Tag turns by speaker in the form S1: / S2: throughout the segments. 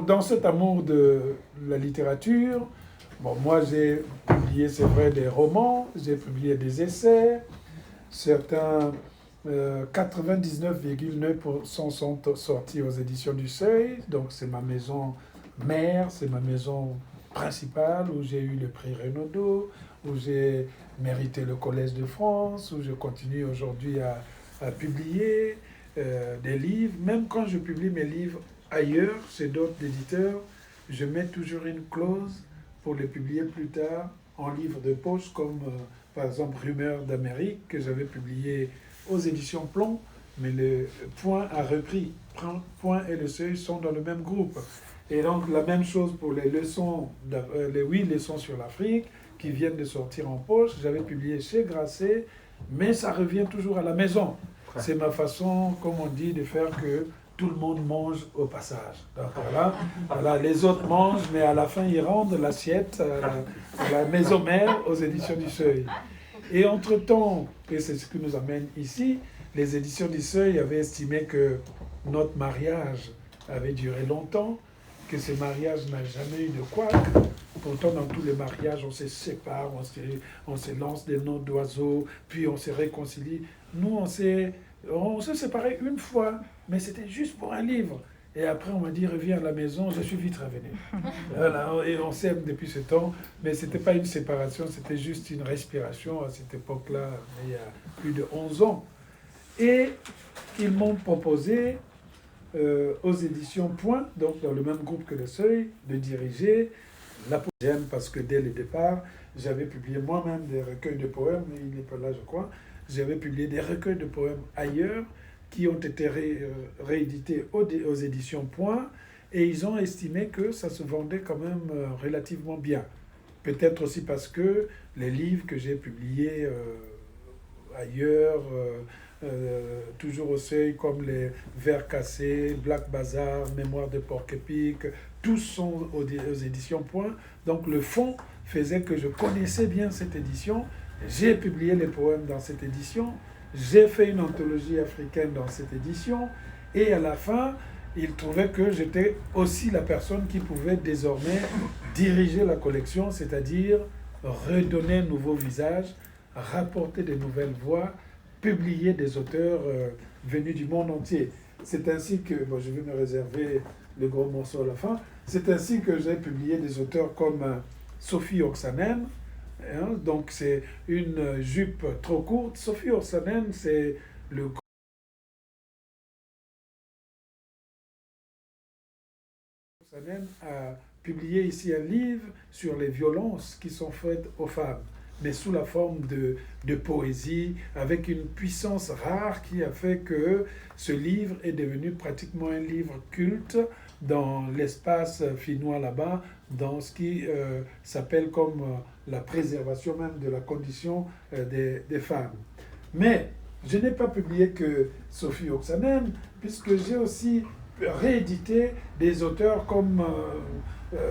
S1: Dans cet amour de la littérature, bon, moi j'ai publié, c'est vrai, des romans, j'ai publié des essais, certains 99,9% sont sortis aux éditions du Seuil, donc c'est ma maison mère, c'est ma maison principale où j'ai eu le prix Renaudot, où j'ai mérité le Collège de France, où je continue aujourd'hui à publier des livres. Même quand je publie mes livres ailleurs, chez d'autres éditeurs, je mets toujours une clause pour les publier plus tard en livre de poche, comme par exemple Rumeurs d'Amérique, que j'avais publié aux éditions Plomb, mais le Point a repris. Point et le Seuil sont dans le même groupe. Et donc la même chose pour les leçons, les 8 leçons sur l'Afrique, qui viennent de sortir en poche. J'avais publié chez Grasset, mais ça revient toujours à la maison. C'est ma façon, comme on dit, de faire que tout le monde mange au passage. Donc voilà, les autres mangent, mais à la fin, ils rendent l'assiette à la maison mère aux éditions du Seuil. Et entre-temps, et c'est ce qui nous amène ici, les éditions du Seuil avaient estimé que notre mariage avait duré longtemps, que ce mariage n'a jamais eu de couac. Pourtant, dans tous les mariages, on se sépare, on se lance des noms d'oiseaux, puis on se réconcilie. Nous, on s'est séparés une fois, mais c'était juste pour un livre. Et après, on m'a dit, reviens à la maison, je suis vite revenu. Voilà, et on s'aime depuis ce temps, mais ce n'était pas une séparation, c'était juste une respiration à cette époque-là, il y a plus de 11 ans. Et ils m'ont proposé aux éditions Point, donc dans le même groupe que Le Seuil, de diriger la poésie, parce que dès le départ, j'avais publié moi-même des recueils de poèmes, mais il n'est pas là je crois, j'avais publié des recueils de poèmes ailleurs qui ont été réédités aux éditions Point, et ils ont estimé que ça se vendait quand même relativement bien. Peut-être aussi parce que les livres que j'ai publiés ailleurs, toujours au Seuil, comme les Vers cassés, Black Bazar, Mémoire de Porc-Épic, tous sont aux éditions Point. Donc le fond faisait que je connaissais bien cette édition. J'ai publié les poèmes dans cette édition. J'ai fait une anthologie africaine dans cette édition. Et à la fin, il trouvait que j'étais aussi la personne qui pouvait désormais diriger la collection, c'est-à-dire redonner un nouveau visage, rapporter de nouvelles voix, publier des auteurs venus du monde entier. C'est ainsi que, bon, je vais me réserver le gros morceau à la fin, c'est ainsi que j'ai publié des auteurs comme Sophie Oksanen, hein, donc c'est une jupe trop courte. Sophie Oksanen, c'est le Oksanen a publié ici un livre sur les violences qui sont faites aux femmes, mais sous la forme de poésie, avec une puissance rare qui a fait que ce livre est devenu pratiquement un livre culte dans l'espace finnois là-bas, dans ce qui s'appelle comme la préservation même de la condition des femmes. Mais je n'ai pas publié que Sophie Oksanen, puisque j'ai aussi réédité des auteurs comme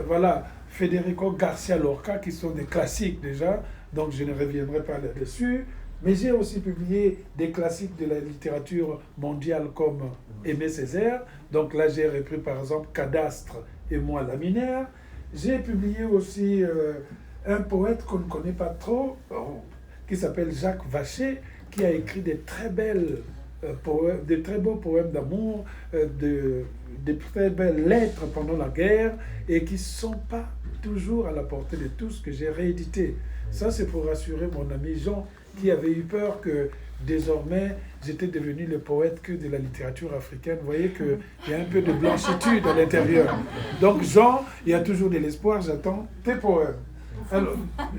S1: voilà, Federico Garcia Lorca, qui sont des classiques déjà, donc je ne reviendrai pas là-dessus. Mais j'ai aussi publié des classiques de la littérature mondiale comme Aimé Césaire. Donc là, j'ai repris par exemple Cadastre et Moi Laminaire. J'ai publié aussi un poète qu'on ne connaît pas trop, qui s'appelle Jacques Vacher, qui a écrit des très belles poèmes, de très beaux poèmes d'amour, de très belles lettres pendant la guerre, et qui ne sont pas toujours à la portée de tous, que j'ai réédité. Ça, c'est pour rassurer mon ami Jean, qui avait eu peur que désormais j'étais devenu le poète que de la littérature africaine. Vous voyez qu'il y a un peu de blanchitude à l'intérieur. Donc Jean, il y a toujours de l'espoir, j'attends tes poèmes. Alors,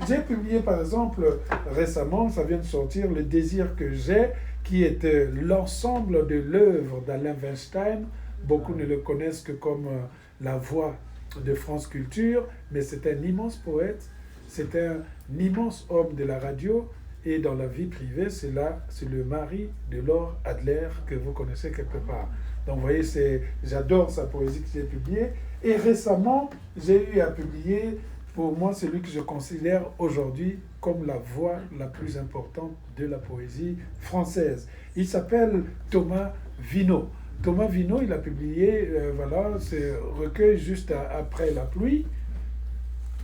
S1: j'ai publié par exemple récemment, ça vient de sortir, Le désir que j'ai, qui était l'ensemble de l'œuvre d'Alain Weinstein. Beaucoup ne le connaissent que comme la voix de France Culture, mais c'est un immense poète, c'est un immense homme de la radio, et dans la vie privée, c'est le mari de Laure Adler, que vous connaissez quelque part. Donc vous voyez, j'adore sa poésie que j'ai publiée. Et récemment, j'ai eu à publier, pour moi, celui que je considère aujourd'hui comme la voix la plus importante de la poésie française. Il s'appelle Thomas Vino. Thomas Vino, il a publié ce recueil juste après la pluie.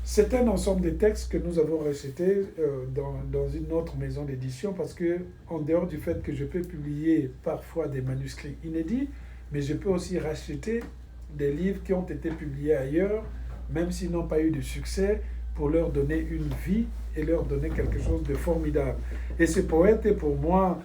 S1: C'est un ensemble de textes que nous avons rejetés dans une autre maison d'édition parce que, en dehors du fait que je peux publier parfois des manuscrits inédits, mais je peux aussi racheter des livres qui ont été publiés ailleurs, même s'ils n'ont pas eu de succès, pour leur donner une vie et leur donner quelque chose de formidable. Et ce poète est pour moi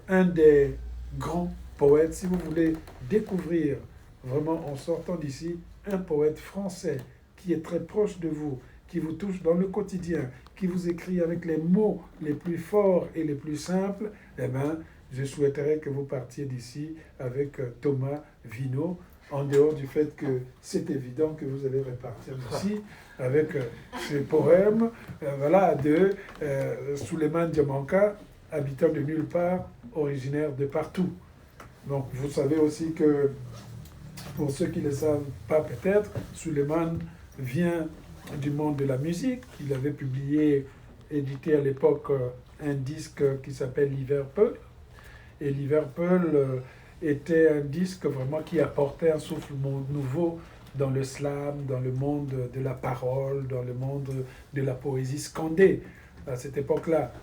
S1: un des grands poètes. Si vous voulez découvrir vraiment en sortant d'ici un poète français qui est très proche de vous, qui vous touche dans le quotidien, qui vous écrit avec les mots les plus forts et les plus simples, eh bien, je souhaiterais que vous partiez d'ici avec Thomas Vino, en dehors du fait que c'est évident que vous allez repartir d'ici avec ce poème de Souleymane Diamanka, habitant de nulle part, originaire de partout. Donc vous savez aussi que, pour ceux qui ne le savent pas peut-être, Souleymane vient du monde de la musique. Il avait édité à l'époque un disque qui s'appelle Liverpool. Et Liverpool était un disque vraiment qui apportait un souffle nouveau dans le slam, dans le monde de la parole, dans le monde de la poésie scandée à cette époque-là.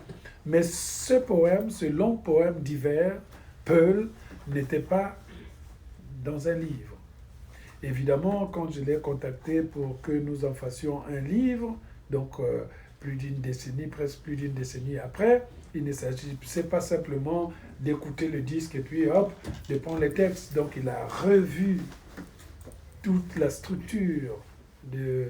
S1: Mais ce poème, ce long poème d'hiver, Peul, n'était pas dans un livre. Évidemment, quand je l'ai contacté pour que nous en fassions un livre, donc presque plus d'une décennie après, il ne s'agissait pas simplement d'écouter le disque et puis hop, de prendre les textes. Donc il a revu toute la structure de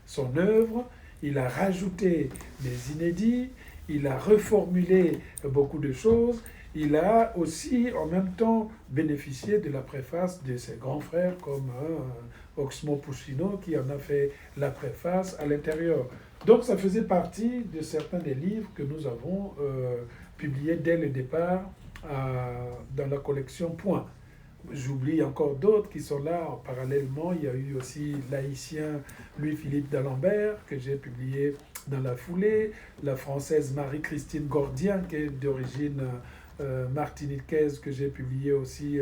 S1: son œuvre, il a rajouté des inédits, il a reformulé beaucoup de choses. Il a aussi, en même temps, bénéficié de la préface de ses grands frères comme Oxmo Puccino, qui en a fait la préface à l'intérieur. Donc, ça faisait partie de certains des livres que nous avons publiés dès le départ dans la collection Point. J'oublie encore d'autres qui sont là parallèlement. Il y a eu aussi l'haïtien Louis-Philippe d'Alembert, que j'ai publié dans la foulée, la française Marie-Christine Gordien, qui est d'origine martiniquaise, que j'ai publié aussi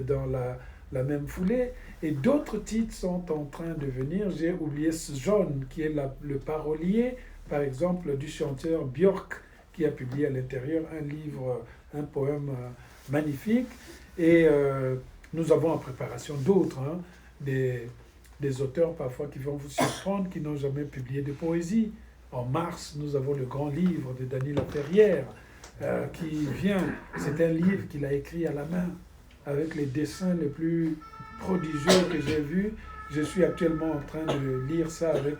S1: dans la même foulée. Et d'autres titres sont en train de venir. J'ai oublié John, qui est le parolier, par exemple, du chanteur Björk, qui a publié à l'intérieur un livre, un poème magnifique. Et nous avons en préparation d'autres, des auteurs parfois qui vont vous surprendre, qui n'ont jamais publié de poésie. En mars, nous avons le grand livre de Dany Laferrière, qui vient. C'est un livre qu'il a écrit à la main, avec les dessins les plus prodigieux que j'ai vus. Je suis actuellement en train de lire ça avec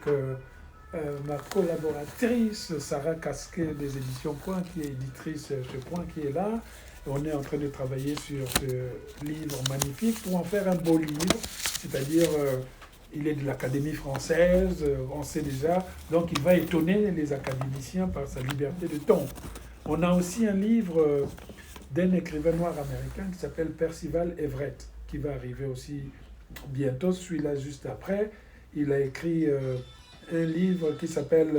S1: ma collaboratrice, Sarah Casquet des éditions Point, qui est éditrice chez Point, qui est là. On est en train de travailler sur ce livre magnifique pour en faire un beau livre, c'est-à-dire il est de l'Académie française, on sait déjà, donc il va étonner les académiciens par sa liberté de ton. On a aussi un livre d'un écrivain noir américain qui s'appelle Percival Everett, qui va arriver aussi bientôt, celui-là juste après. Il a écrit un livre qui s'appelle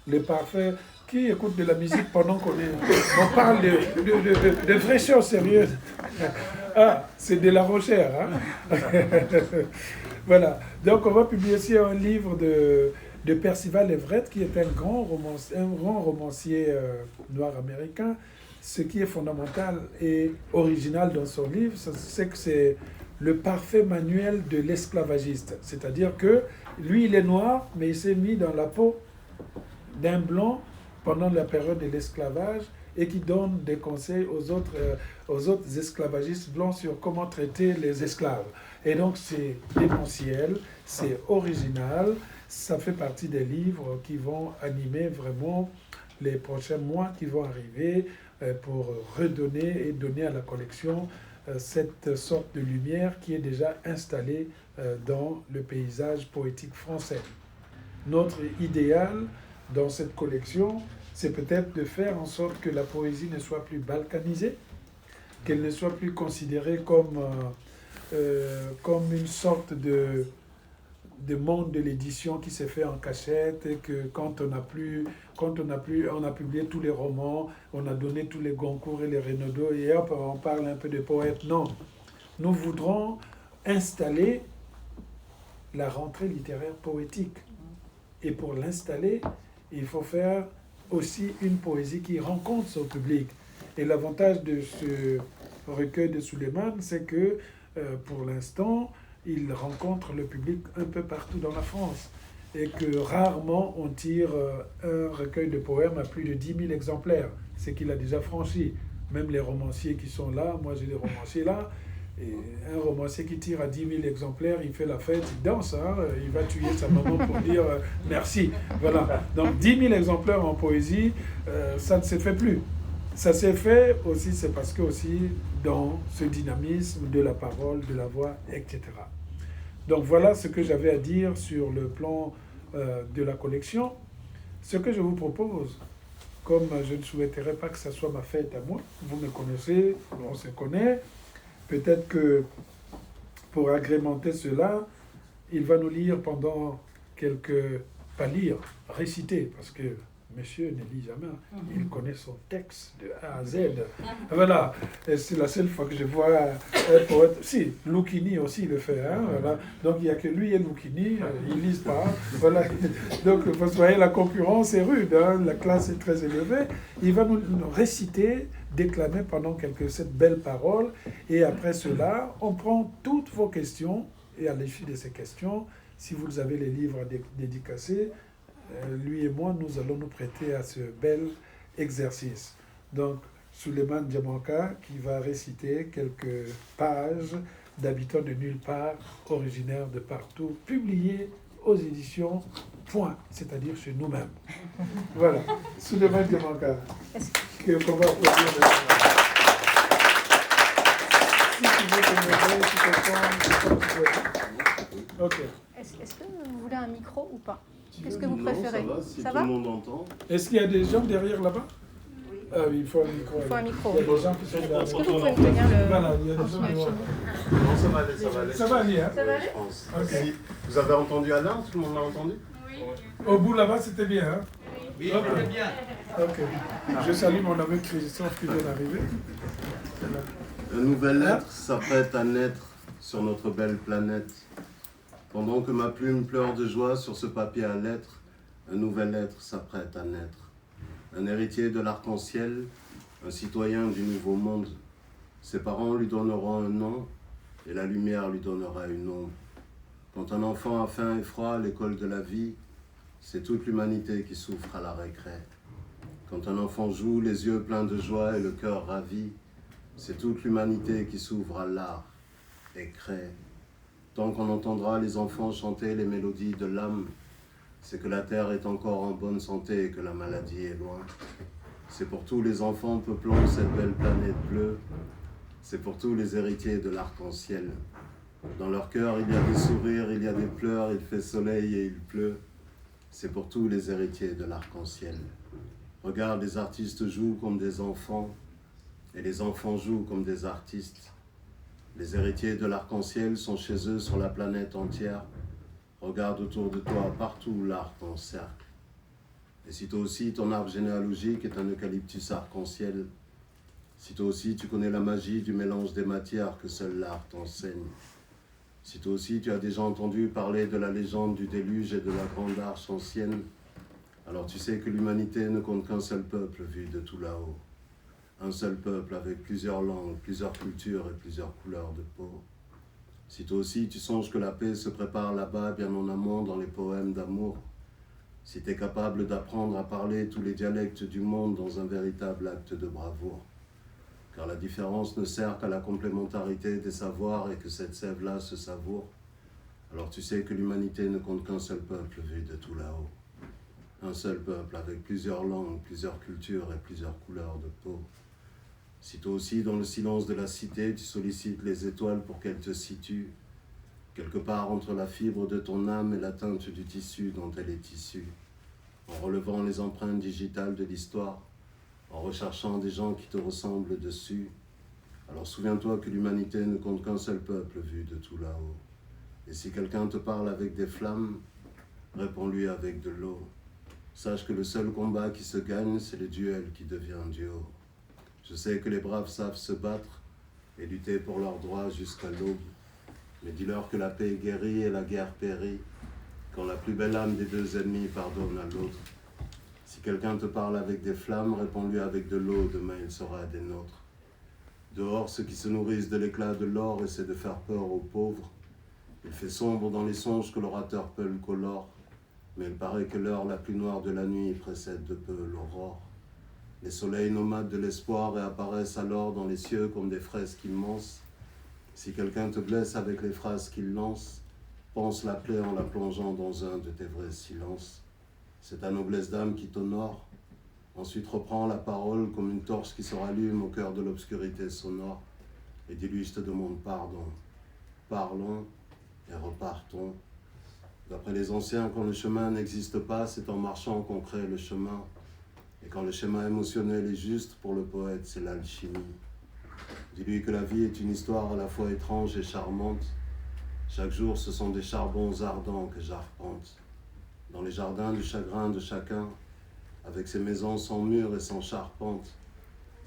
S1: Le Parfait. Qui écoute de la musique pendant on parle de vraies choses sérieuses? Ah, c'est de la recherche. Hein? Voilà. Donc, on va publier aussi un livre de Percival Everett, qui est un grand romancier noir américain. Ce qui est fondamental et original dans son livre, c'est que c'est le parfait manuel de l'esclavagiste. C'est-à-dire que lui, il est noir, mais il s'est mis dans la peau d'un blanc pendant la période de l'esclavage et qui donne des conseils aux autres esclavagistes blancs sur comment traiter les esclaves. Et donc c'est démentiel, c'est original, ça fait partie des livres qui vont animer vraiment les prochains mois qui vont arriver pour redonner et donner à la collection cette sorte de lumière qui est déjà installée dans le paysage poétique français. Notre idéal dans cette collection, c'est peut-être de faire en sorte que la poésie ne soit plus balkanisée, qu'elle ne soit plus considérée comme une sorte de monde de l'édition qui s'est fait en cachette et que quand on a publié tous les romans, on a donné tous les Goncourt et les Renaudot et hop, on parle un peu de poètes. Non, nous voudrons installer la rentrée littéraire poétique. Et pour l'installer, il faut faire aussi une poésie qui rencontre son public. Et l'avantage de ce recueil de Suleiman, c'est que pour l'instant, il rencontre le public un peu partout dans la France. Et que rarement on tire un recueil de poèmes à plus de 10 000 exemplaires. C'est qu'il a déjà franchi. Même les romanciers qui sont là, moi j'ai des romanciers là, et un romancier qui tire à 10 000 exemplaires, il fait la fête, il danse, hein, il va tuer sa maman pour dire merci. Voilà. Donc 10 000 exemplaires en poésie, ça ne se fait plus. Ça s'est fait aussi, c'est parce que aussi dans ce dynamisme de la parole, de la voix, etc. Donc voilà ce que j'avais à dire sur le plan de la collection. Ce que je vous propose, comme je ne souhaiterais pas que ça soit ma fête à moi, vous me connaissez, on se connaît, peut-être que pour agrémenter cela, il va nous lire pendant quelques, pas lire, réciter, parce que monsieur ne lit jamais, il connaît son texte de A à Z. Voilà, et c'est la seule fois que je vois un poète. Si, Lucchini aussi le fait, hein, voilà. Donc il n'y a que lui et Lucchini, ils ne lisent pas. Voilà. Donc vous voyez, la concurrence est rude, hein, la classe est très élevée. Il va nous réciter, déclamer pendant cette belle parole, et après cela, on prend toutes vos questions, et à l'issue de ces questions, si vous avez les livres à dédicacer, lui et moi, nous allons nous prêter à ce bel exercice. Donc, Suleiman Diamanka qui va réciter quelques pages d'Habitants de nulle part, originaires de partout, publiés aux éditions Point, c'est-à-dire chez nous-mêmes. Voilà, Suleiman Diamanka, qu'on va applaudir. Si tu veux te lever, si tu te prends, ok.
S2: Est-ce que vous voulez un micro ou pas? Qu'est-ce que vous préférez?
S3: Ça va, si
S2: ça
S3: tout
S2: va
S3: le monde entend.
S1: Est-ce qu'il y a des gens derrière là-bas?
S2: Oui.
S1: Ah oui, il faut un micro.
S2: Il faut un micro.
S1: Il y a des gens qui sont derrière.
S2: Est-ce que vous pouvez me tenir le...
S1: Voilà, il y a des gens devant.
S3: Non, ça va aller, ça va aller.
S1: Ça va aller, hein?
S2: Ça va aller?
S3: Je pense.
S1: Ok.
S3: Si vous avez entendu Alain, tout le monde l'a entendu?
S1: Au bout là-bas, c'était bien, hein?
S4: Oui,
S1: Ok.
S4: c'était bien.
S1: Ok. Je salue mon ami Christophe qui vient d'arriver.
S3: Un nouvel être s'apprête à naître sur notre belle planète. Pendant que ma plume pleure de joie sur ce papier à lettres, un nouvel être s'apprête à naître. Un héritier de l'arc-en-ciel, un citoyen du nouveau monde. Ses parents lui donneront un nom et la lumière lui donnera une ombre. Quand un enfant a faim et froid à l'école de la vie, c'est toute l'humanité qui souffre à la récré. Quand un enfant joue les yeux pleins de joie et le cœur ravi, c'est toute l'humanité qui s'ouvre à l'art et crée. Tant qu'on entendra les enfants chanter les mélodies de l'âme, c'est que la terre est encore en bonne santé et que la maladie est loin. C'est pour tous les enfants peuplant cette belle planète bleue. C'est pour tous les héritiers de l'arc-en-ciel. Dans leur cœur, il y a des sourires, il y a des pleurs, il fait soleil et il pleut. C'est pour tous les héritiers de l'arc-en-ciel. Regarde, les artistes jouent comme des enfants et les enfants jouent comme des artistes. Les héritiers de l'arc-en-ciel sont chez eux sur la planète entière. Regarde autour de toi, partout l'art t'encercle. Et si toi aussi ton arbre généalogique est un eucalyptus arc-en-ciel, si toi aussi tu connais la magie du mélange des matières que seul l'art t'enseigne, si toi aussi tu as déjà entendu parler de la légende du déluge et de la grande arche ancienne, alors tu sais que l'humanité ne compte qu'un seul peuple vu de tout là-haut. Un seul peuple avec plusieurs langues, plusieurs cultures et plusieurs couleurs de peau. Si toi aussi tu songes que la paix se prépare là-bas, bien en amont dans les poèmes d'amour, si tu es capable d'apprendre à parler tous les dialectes du monde dans un véritable acte de bravoure, car la différence ne sert qu'à la complémentarité des savoirs et que cette sève-là se savoure, alors tu sais que l'humanité ne compte qu'un seul peuple vu de tout là-haut. Un seul peuple avec plusieurs langues, plusieurs cultures et plusieurs couleurs de peau. Si toi aussi, dans le silence de la cité, tu sollicites les étoiles pour qu'elles te situent, quelque part entre la fibre de ton âme et la teinte du tissu dont elle est issue, en relevant les empreintes digitales de l'histoire, en recherchant des gens qui te ressemblent dessus, alors souviens-toi que l'humanité ne compte qu'un seul peuple vu de tout là-haut. Et si quelqu'un te parle avec des flammes, réponds-lui avec de l'eau. Sache que le seul combat qui se gagne, c'est le duel qui devient duo. Je sais que les braves savent se battre et lutter pour leurs droits jusqu'à l'aube. Mais dis-leur que la paix est guérie et la guerre périt, quand la plus belle âme des deux ennemis pardonne à l'autre. Si quelqu'un te parle avec des flammes, réponds-lui avec de l'eau, demain il sera des nôtres. Dehors, ceux qui se nourrissent de l'éclat de l'or essaient de faire peur aux pauvres. Il fait sombre dans les songes que l'orateur peul colore, mais il paraît que l'heure la plus noire de la nuit précède de peu l'aurore. Les soleils nomades de l'espoir réapparaissent alors dans les cieux comme des fresques immenses. Si quelqu'un te blesse avec les phrases qu'il lance, pense la plaie en la plongeant dans un de tes vrais silences. C'est ta noblesse d'âme qui t'honore. Ensuite reprends la parole comme une torche qui se rallume au cœur de l'obscurité sonore. Et dis-lui, je te demande pardon. Parlons et repartons. D'après les anciens, quand le chemin n'existe pas, c'est en marchant qu'on crée le chemin. Et quand le schéma émotionnel est juste, pour le poète, c'est l'alchimie. Dis-lui que la vie est une histoire à la fois étrange et charmante. Chaque jour, ce sont des charbons ardents que j'arpente. Dans les jardins du chagrin de chacun, avec ses maisons sans murs et sans charpente.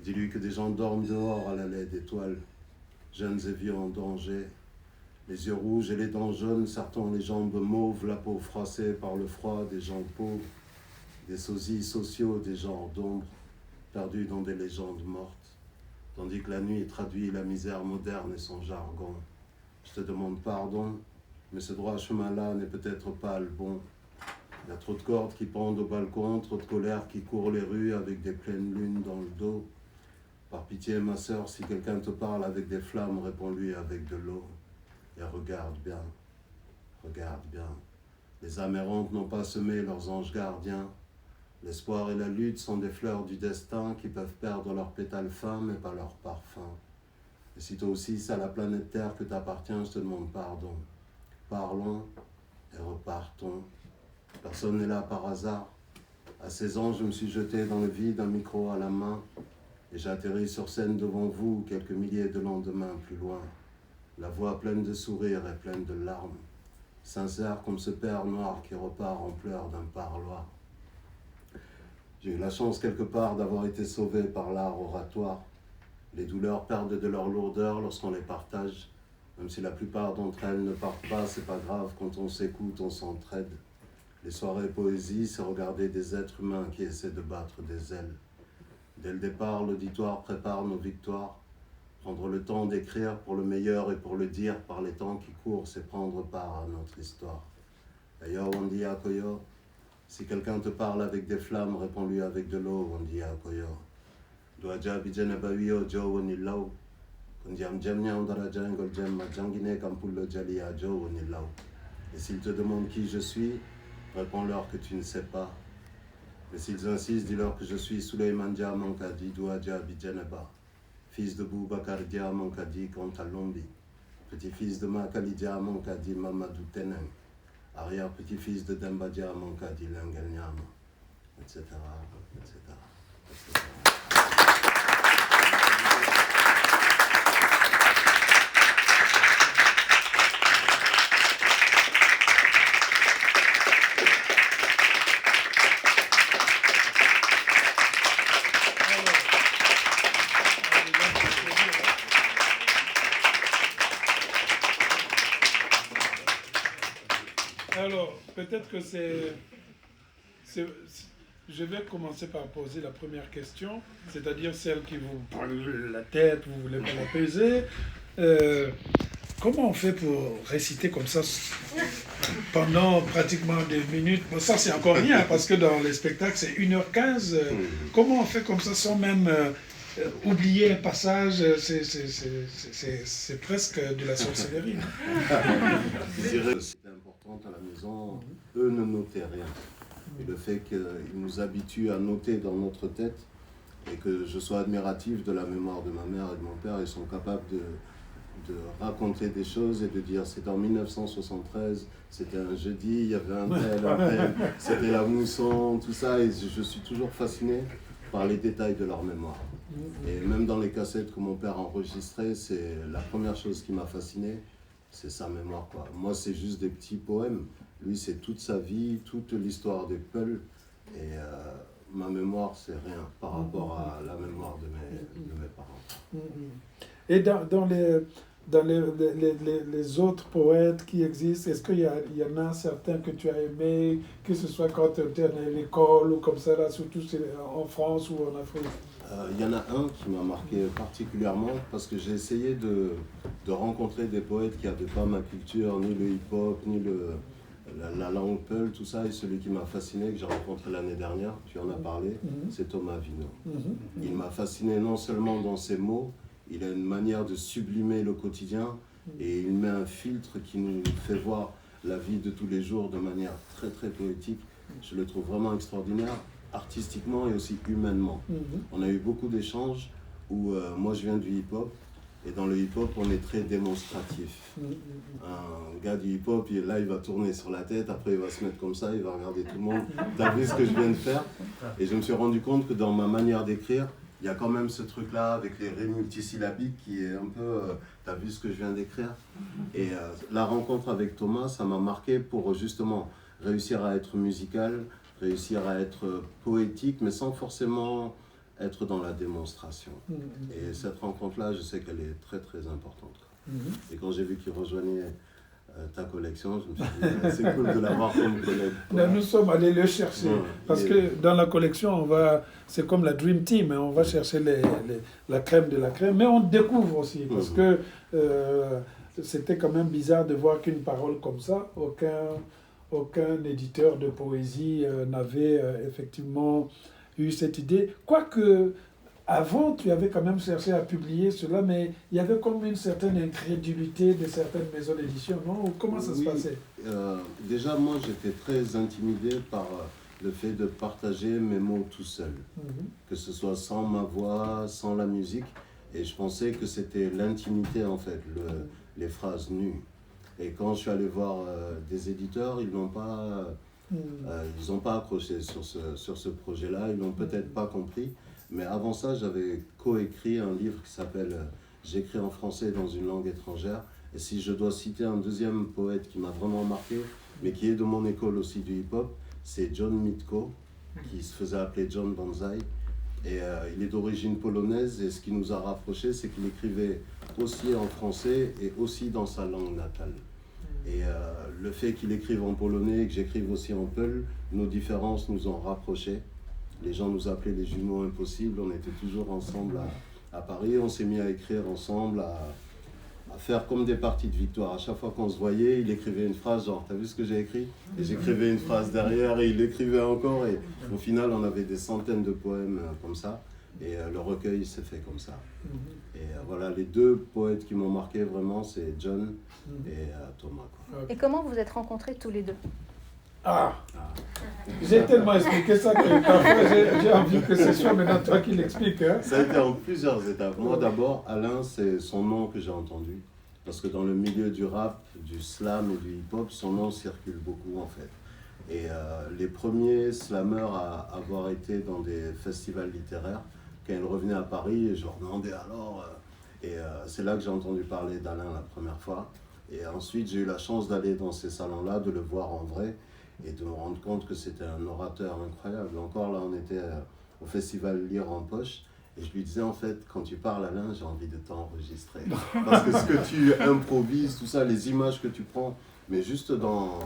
S3: Dis-lui que des gens dorment dehors à la laide d'étoiles, jeunes et vieux en danger. Les yeux rouges et les dents jaunes, certains les jambes mauves, la peau froissée par le froid des gens pauvres. Des sosies sociaux, des genres d'ombre, perdus dans des légendes mortes. Tandis que la nuit traduit la misère moderne et son jargon. Je te demande pardon, mais ce droit chemin-là n'est peut-être pas le bon. Il y a trop de cordes qui pendent au balcon, trop de colère qui court les rues avec des pleines lunes dans le dos. Par pitié, ma sœur, si quelqu'un te parle avec des flammes, réponds-lui avec de l'eau. Et regarde bien, regarde bien. Les âmes errantes n'ont pas semé leurs anges gardiens. L'espoir et la lutte sont des fleurs du destin qui peuvent perdre leurs pétales fins, mais pas leur parfum. Et si toi aussi c'est à la planète Terre que t'appartiens, je te demande pardon. Parlons et repartons. Personne n'est là par hasard. À 16 ans, je me suis jeté dans le vide, un micro à la main, et j'ai atterri sur scène devant vous, quelques milliers de lendemains plus loin. La voix pleine de sourires et pleine de larmes, sincère comme ce père noir qui repart en pleurs d'un parloir. J'ai eu la chance quelque part d'avoir été sauvé par l'art oratoire. Les douleurs perdent de leur lourdeur lorsqu'on les partage. Même si la plupart d'entre elles ne partent pas, c'est pas grave, quand on s'écoute, on s'entraide. Les soirées poésie, c'est regarder des êtres humains qui essaient de battre des ailes. Dès le départ, l'auditoire prépare nos victoires. Prendre le temps d'écrire pour le meilleur et pour le dire par les temps qui courent, c'est prendre part à notre histoire. D'ailleurs, on dit à Koyo, si quelqu'un te parle avec des flammes, réponds-lui avec de l'eau, on dit à Koyo. Doaja bijene bawiyo jo woni law. Kundiam jemnya ondara jangol jem ma jangine kampullo jali a jo woni law. Et s'ils te demandent qui je suis, réponds-leur que tu ne sais pas. Mais s'ils insistent, dis-leur que je suis Souleymane Dia Mankadi Douadja Bidjeneba, fils de Boubacar Dia Mankadi Kontalombi, petit-fils de Makali Dia Mankadi Mamadou Teneng, arrière-petit-fils de Demba Dia Mankadi Lengelnyama, etc., etc., etc.
S1: Alors, peut-être que je vais commencer par poser la première question, c'est-à-dire celle qui vous prend la tête, vous voulez pas l'apaiser. Comment on fait pour réciter comme ça pendant pratiquement des minutes? Bon, ça, c'est encore rien, parce que dans les spectacles, c'est 1h15. Comment on fait comme ça sans même oublier un passage? C'est presque de la sorcellerie.
S3: Je dirais que c'est important à la maison, eux ne notaient rien. Et le fait qu'ils nous habituent à noter dans notre tête, et que je sois admiratif de la mémoire de ma mère et de mon père, ils sont capables de raconter des choses et de dire c'est en 1973, c'était un jeudi, il y avait un tel, c'était la mousson, tout ça, et je suis toujours fasciné par les détails de leur mémoire. Et même dans les cassettes que mon père enregistrait, c'est la première chose qui m'a fasciné, c'est sa mémoire, quoi. Moi, c'est juste des petits poèmes. Lui, c'est toute sa vie, toute l'histoire des Peuls. Et ma mémoire, c'est rien par rapport à la mémoire de mes parents.
S1: Et dans les autres poètes qui existent, est-ce qu'il y en a certains que tu as aimés, que ce soit quand tu étais à l'école ou comme ça, là, surtout en France ou en Afrique?
S3: Il y en a un qui m'a marqué particulièrement parce que j'ai essayé de rencontrer des poètes qui n'avaient pas ma culture, ni le hip-hop, ni la langue Peul, tout ça. Et celui qui m'a fasciné, que j'ai rencontré l'année dernière, tu en as parlé, c'est Thomas Vino. Il m'a fasciné non seulement dans ses mots, il a une manière de sublimer le quotidien et il met un filtre qui nous fait voir la vie de tous les jours de manière très très poétique. Je le trouve vraiment extraordinaire, artistiquement et aussi humainement. On a eu beaucoup d'échanges où moi je viens du hip-hop et dans le hip-hop on est très démonstratif. Un gars du hip-hop, là il va tourner sur la tête, après il va se mettre comme ça, il va regarder tout le monde. T'as vu ce que je viens de faire? Et je me suis rendu compte que dans ma manière d'écrire, il y a quand même ce truc-là avec les raies multisyllabiques qui est un peu... t'as vu ce que je viens d'écrire? Et la rencontre avec Thomas, ça m'a marqué pour justement réussir à être musical, réussir à être poétique, mais sans forcément être dans la démonstration. Et cette rencontre-là, je sais qu'elle est très très importante. Et quand j'ai vu qu'il rejoignait ta collection, je me suis dit, c'est cool de l'avoir comme collègue.
S1: Nous sommes allés le chercher, parce que dans la collection, c'est comme la Dream Team, hein, on va chercher la crème de la crème, mais on découvre aussi, parce que c'était quand même bizarre de voir qu'une parole comme ça, aucun éditeur de poésie n'avait effectivement eu cette idée. Quoique, avant, tu avais quand même cherché à publier cela, mais il y avait comme une certaine incrédulité de certaines maisons d'édition, non? Comment ça se passait?
S3: Déjà, moi, j'étais très intimidé par le fait de partager mes mots tout seul. Que ce soit sans ma voix, sans la musique. Et je pensais que c'était l'intimité, en fait, les phrases nues. Et quand je suis allé voir des éditeurs, ils n'ont pas accroché sur ce projet-là, ils n'ont peut-être pas compris. Mais avant ça, j'avais coécrit un livre qui s'appelle « J'écris en français dans une langue étrangère ». Et si je dois citer un deuxième poète qui m'a vraiment marqué, mais qui est de mon école aussi du hip-hop, c'est John Mitko, qui se faisait appeler John Banzai. Et il est d'origine polonaise, et ce qui nous a rapprochés, c'est qu'il écrivait aussi en français et aussi dans sa langue natale. Et le fait qu'il écrive en polonais et que j'écrive aussi en peul, nos différences nous ont rapprochés. Les gens nous appelaient les jumeaux impossibles, on était toujours ensemble à Paris, on s'est mis à écrire ensemble, à faire comme des parties de victoire. À chaque fois qu'on se voyait, il écrivait une phrase, genre, t'as vu ce que j'ai écrit? Et j'écrivais une phrase derrière et il écrivait encore. Et au final, on avait des centaines de poèmes comme ça. Et le recueil s'est fait comme ça. Et voilà, les deux poètes qui m'ont marqué vraiment, c'est John et Thomas. Quoi.
S2: Et comment vous êtes rencontrés tous les deux?
S1: J'ai tellement expliqué ça que parfois j'ai envie que ce soit maintenant toi qui l'expliques. Hein?
S3: Ça a été en plusieurs étapes. Moi d'abord, Alain, c'est son nom que j'ai entendu. Parce que dans le milieu du rap, du slam et du hip-hop, son nom circule beaucoup en fait. Et les premiers slammeurs à avoir été dans des festivals littéraires, quand ils revenaient à Paris, je leur demandais alors... c'est là que j'ai entendu parler d'Alain la première fois. Et ensuite, j'ai eu la chance d'aller dans ces salons-là, de le voir en vrai et de me rendre compte que c'était un orateur incroyable. Encore là, on était au festival Lire en Poche et je lui disais en fait, quand tu parles Alain, j'ai envie de t'enregistrer. Parce que ce que tu improvises, tout ça, les images que tu prends, mais juste dans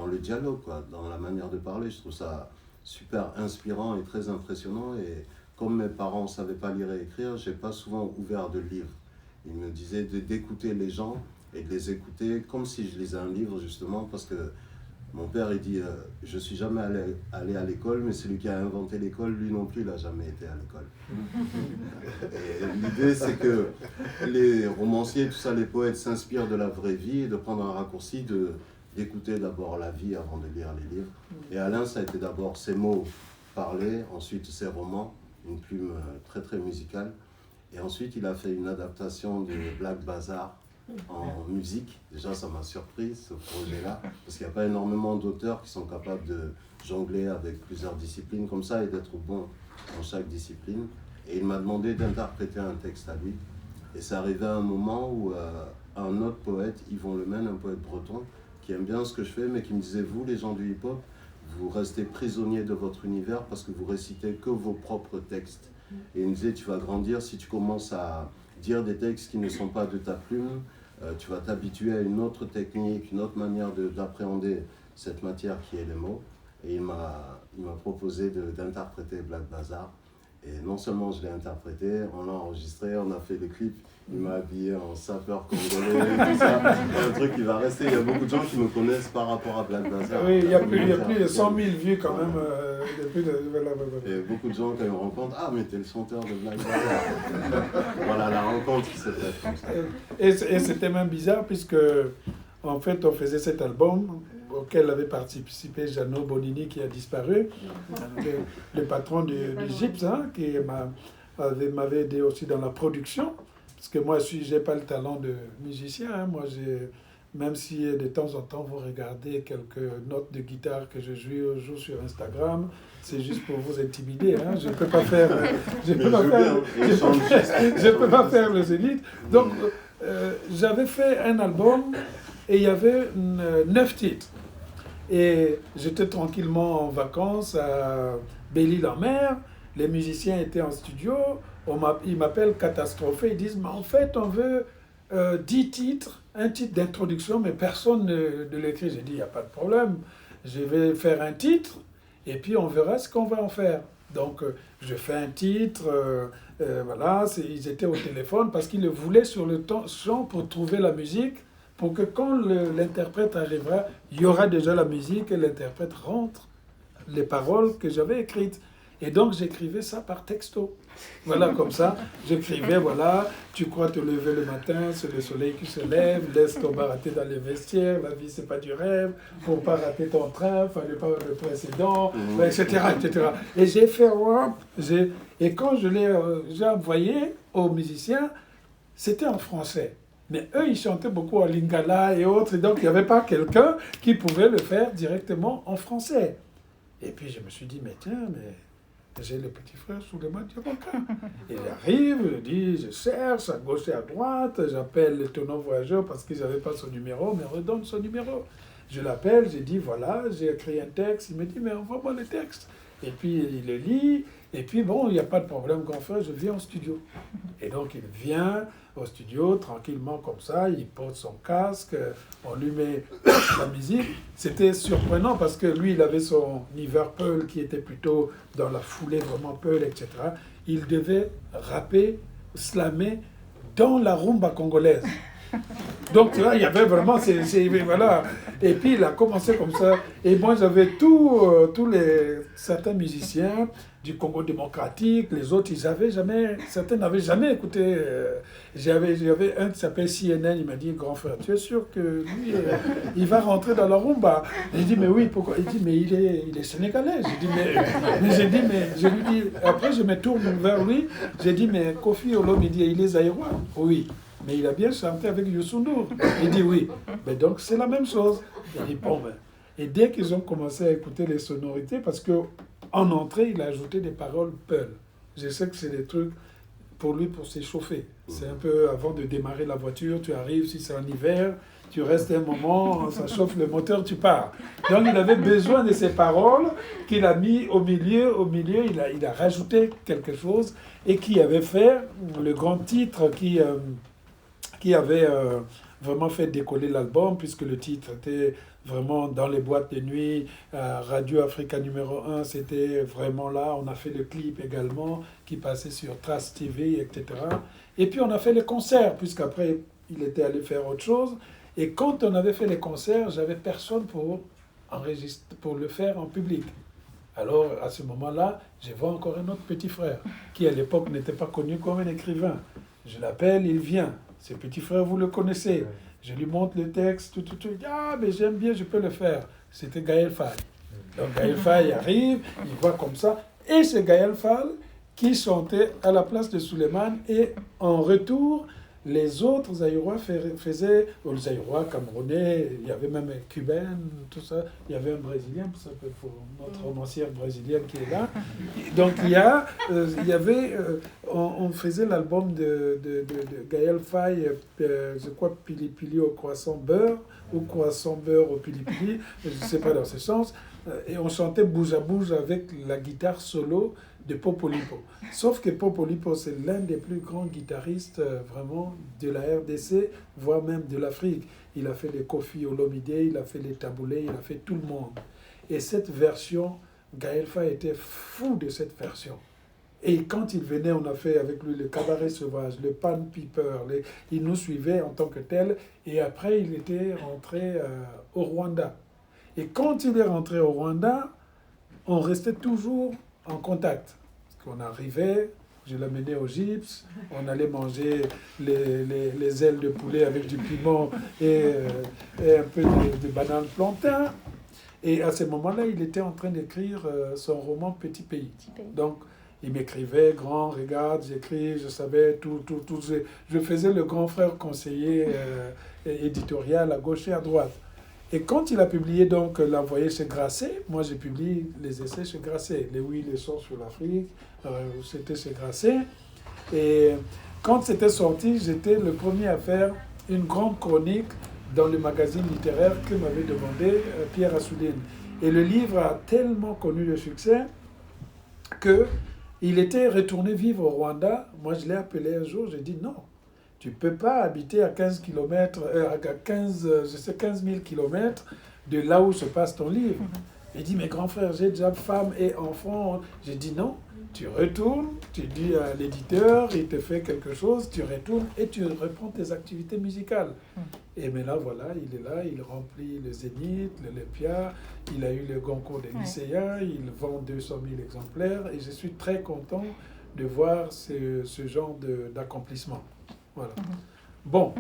S3: le dialogue, quoi, dans la manière de parler, je trouve ça super inspirant et très impressionnant. Et comme mes parents ne savaient pas lire et écrire, je n'ai pas souvent ouvert de livres. Ils me disaient d'écouter les gens et de les écouter comme si je lisais un livre, justement, parce que mon père, il dit je ne suis jamais allé à l'école, mais celui qui a inventé l'école, lui non plus, il n'a jamais été à l'école. Et l'idée, c'est que les romanciers, tout ça, les poètes s'inspirent de la vraie vie et de prendre un raccourci, d'écouter d'abord la vie avant de lire les livres. Et Alain, ça a été d'abord ses mots parlés, ensuite ses romans, une plume très très musicale. Et ensuite, il a fait une adaptation de Black Bazaar en musique. Déjà, ça m'a surpris, ce projet-là, parce qu'il n'y a pas énormément d'auteurs qui sont capables de jongler avec plusieurs disciplines comme ça et d'être bons dans chaque discipline. Et il m'a demandé d'interpréter un texte à lui. Et c'est arrivé à un moment où à un autre poète, Yvon Lemaine, un poète breton, qui aime bien ce que je fais, mais qui me disait, vous, les gens du hip-hop, vous restez prisonniers de votre univers parce que vous récitez que vos propres textes. Et il me disait, tu vas grandir si tu commences à dire des textes qui ne sont pas de ta plume, tu vas t'habituer à une autre technique, une autre manière d'appréhender cette matière qui est les mots. Et il m'a proposé d'interpréter Black Bazar. Et non seulement je l'ai interprété, on l'a enregistré, on a fait des clips, il m'a habillé en sapeur congolais, tout ça. C'est un truc qui va rester. Il y a beaucoup de gens qui me connaissent par rapport à Black Bazar.
S1: Oui, il y a plus de 100 000 vues quand même.
S3: Et beaucoup de gens, quand ils me rencontrent, ah, mais t'es le chanteur de Black Bazar. Voilà, la rencontre qui s'est faite comme ça.
S1: Et c'était même bizarre, puisque, en fait, on faisait cet album auquel avait participé Jeannot Bonini, qui a disparu, le patron du Gyps, hein, qui m'avait aidé aussi dans la production, parce que moi, je n'ai pas le talent de musicien. Hein, moi, même si de temps en temps, vous regardez quelques notes de guitare que je joue sur Instagram, c'est juste pour vous intimider. Hein, je ne peux pas faire, pas faire le zénith. Donc, j'avais fait un album et il y avait 9 titres. Et j'étais tranquillement en vacances à Belle-Île-en-Mer. Les musiciens étaient en studio. Ils m'appellent catastrophé. Ils disent, mais en fait, on veut 10 titres, un titre d'introduction, mais personne ne l'écrit. J'ai dit, il n'y a pas de problème. Je vais faire un titre et puis on verra ce qu'on va en faire. Donc, je fais un titre. Voilà, ils étaient au téléphone parce qu'ils le voulaient sur le champ pour trouver la musique. Pour que quand l'interprète arrivera, il y aura déjà la musique et l'interprète rentre les paroles que j'avais écrites. Et donc j'écrivais ça par texto. Voilà, comme ça, j'écrivais, voilà, tu crois te lever le matin, c'est le soleil qui se lève, laisse ton rater dans les vestiaires, la vie c'est pas du rêve, pour pas rater ton train, fallait pas le précédent, etc., etc. Et j'ai fait, et quand j'ai envoyé aux musiciens, c'était en français. Mais eux, ils chantaient beaucoup en lingala et autres, et donc il n'y avait pas quelqu'un qui pouvait le faire directement en français. Et puis je me suis dit, mais tiens, mais j'ai le petit frère Souleymane Diamanka. Il arrive, il dit, je cherche à gauche et à droite, j'appelle le tenant voyageur parce qu'ils n'avaient pas son numéro, mais redonne son numéro. Je l'appelle, j'ai dit, voilà, j'ai écrit un texte, il me dit, mais envoie-moi le texte. Et puis il le lit, et puis bon, il n'y a pas de problème, grand frère, je viens au studio. Et donc il vient au studio, tranquillement comme ça, il pose son casque, on lui met la musique. C'était surprenant parce que lui, il avait son Liverpool qui était plutôt dans la foulée vraiment Peul, etc. Il devait rapper, slammer dans la rumba congolaise. Donc tu vois, il y avait vraiment, voilà. Et puis il a commencé comme ça. Et moi j'avais certains musiciens du Congo démocratique, les autres, certains n'avaient jamais écouté. J'avais un qui s'appelle CNN, il m'a dit, grand frère, tu es sûr que lui, il va rentrer dans la rumba? J'ai dit, mais oui, pourquoi? Il dit, mais il est sénégalais. Je lui dis, après je me tourne vers lui, j'ai dit, mais Kofi Olom, il dit, il est zaïrois? Oui. Mais il a bien chanté avec Youssou N'Dour. Il dit oui. Mais donc c'est la même chose. Il dit bon, et dès qu'ils ont commencé à écouter les sonorités, parce qu'en entrée, il a ajouté des paroles Peul. Je sais que c'est des trucs pour lui, pour s'échauffer. C'est un peu avant de démarrer la voiture, tu arrives, si c'est en hiver, tu restes un moment, ça chauffe le moteur, tu pars. Donc il avait besoin de ces paroles qu'il a mis au milieu, il a rajouté quelque chose et qui avait fait le grand titre qui avait vraiment fait décoller l'album, puisque le titre était vraiment dans les boîtes de nuit. Radio Africa numéro 1, c'était vraiment là. On a fait le clip également, qui passait sur Trace TV, etc. Et puis on a fait les concerts, puisqu'après, il était allé faire autre chose. Et quand on avait fait les concerts, j'avais personne pour le faire en public. Alors, à ce moment-là, je vois encore un autre petit frère, qui à l'époque n'était pas connu comme un écrivain. Je l'appelle, il vient. Ce petit frère, vous le connaissez. Je lui montre le texte, tout. Il dit, ah, mais j'aime bien, je peux le faire. C'était Gaël Fall. Donc Gaël Fall arrive, il voit comme ça. Et c'est Gaël Fall qui chantait à la place de Souleymane. Et en retour, Les autres Zaïrois faisaient, les Zaïrois, Camerounais, il y avait même un Cubain, tout ça. Il y avait un Brésilien, pour notre romancière brésilienne qui est là. Donc on faisait l'album de Gaël Faye, je crois Pili Pili au croissant beurre, ou croissant beurre au Pili Pili, je ne sais pas dans ce sens. Et on chantait bouge à bouge avec la guitare solo de Popolipo. Sauf que Popolipo, c'est l'un des plus grands guitaristes vraiment de la RDC, voire même de l'Afrique. Il a fait les Kofi Olomide, il a fait les Taboulé, il a fait tout le monde. Et cette version, Gaël Faye était fou de cette version. Et quand il venait, on a fait avec lui le Cabaret Sauvage, le Pan Piper, il nous suivait en tant que tel. Et après, il était rentré au Rwanda. Et quand il est rentré au Rwanda, on restait toujours en contact. Parce qu'on arrivait, je l'amenais au gypse, on allait manger les ailes de poulet avec du piment et un peu de banane plantain. Et à ce moment-là, il était en train d'écrire son roman Petit Pays. Donc, il m'écrivait, grand, regarde, j'écris, je savais tout. Je faisais le grand frère conseiller éditorial à gauche et à droite. Et quand il a publié donc L'Envoyé chez Grasset, moi j'ai publié les essais chez Grasset, les 8 leçons sur l'Afrique, c'était chez Grasset. Et quand c'était sorti, j'étais le premier à faire une grande chronique dans le magazine littéraire que m'avait demandé Pierre Assouline. Et le livre a tellement connu le succès qu'il était retourné vivre au Rwanda. Moi je l'ai appelé un jour, j'ai dit non. Tu ne peux pas habiter à 15 000 kilomètres de là où se passe ton livre. Il dit, mais grand frère, j'ai déjà femme et enfant. J'ai dit non, tu retournes, tu dis à l'éditeur, il te fait quelque chose, tu retournes et tu reprends tes activités musicales. Et maintenant, voilà, il est là, il remplit le Zénith, l'Olympia, il a eu le concours des lycéens, il vend 200 000 exemplaires et je suis très content de voir ce genre d'accomplissement. Voilà. Bon,